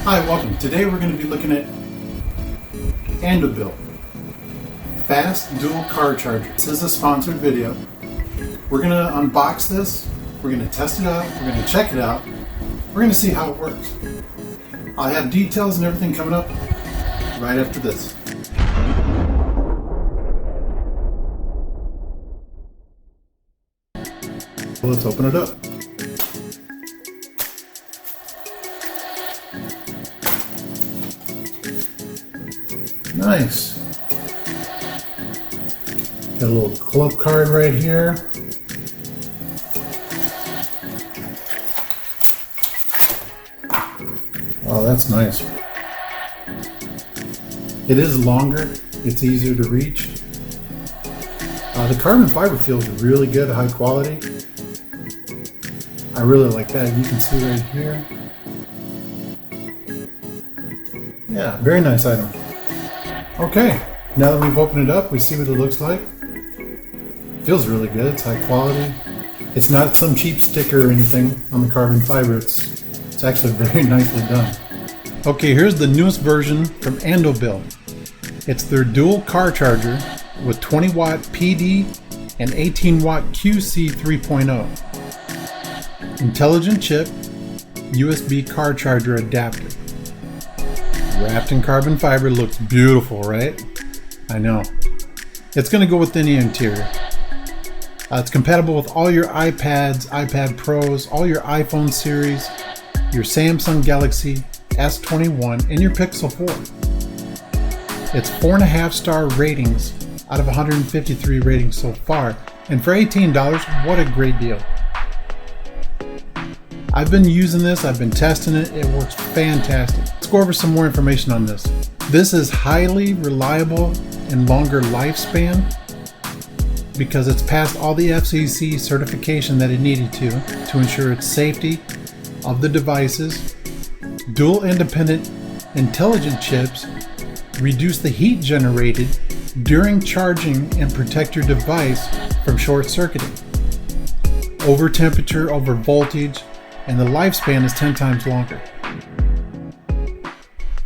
Hi, welcome. Today we're going to be looking at Andobil Fast Dual Car Charger. This is a sponsored video. We're going to unbox this, we're going to test it out, we're going to check it out, we're going to see how it works. I'll have details and everything coming up right after this. Let's open it up. Nice. Got a little club card right here. Oh, that's nice. It is longer. It's easier to reach. The carbon fiber feels really good, high quality. I really like that. You can see right here. Yeah, very nice item. Okay, now that we've opened it up, we see what it looks like. Feels really good. It's high quality. It's not some cheap sticker or anything on the carbon fiber. It's actually very nicely done. Okay, here's the newest version from Andobil. It's their dual car charger with 20 watt PD and 18 watt QC 3.0. Intelligent chip, USB car charger adapter. Wrapped in carbon fiber, looks beautiful, right? I know. It's going to go with any interior. It's compatible with all your iPads, iPad Pros, all your iPhone series, your Samsung Galaxy S21, and your Pixel 4. It's 4.5 star ratings out of 153 ratings so far, and for $18, what a great deal. I've been using this, I've been testing it, it works fantastic. Let's go over some more information on this. This is highly reliable and longer lifespan because it's passed all the FCC certification that it needed to ensure its safety of the devices. Dual independent intelligent chips reduce the heat generated during charging and protect your device from short circuiting, over temperature, over voltage, and the lifespan is 10 times longer.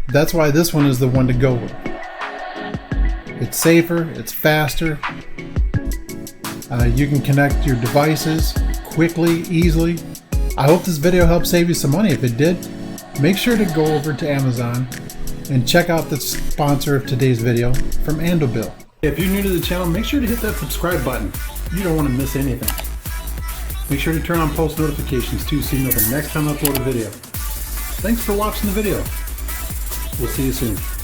That's why this one is the one to go with. It's safer, it's faster. You can connect your devices quickly, easily. I hope this video helped save you some money. If it did, make sure to go over to Amazon and check out the sponsor of today's video from Andobil. If you're new to the channel, make sure to hit that subscribe button. You don't want to miss anything. Make sure to turn on post notifications too so you know the next time I upload a video. Thanks for watching the video. We'll see you soon.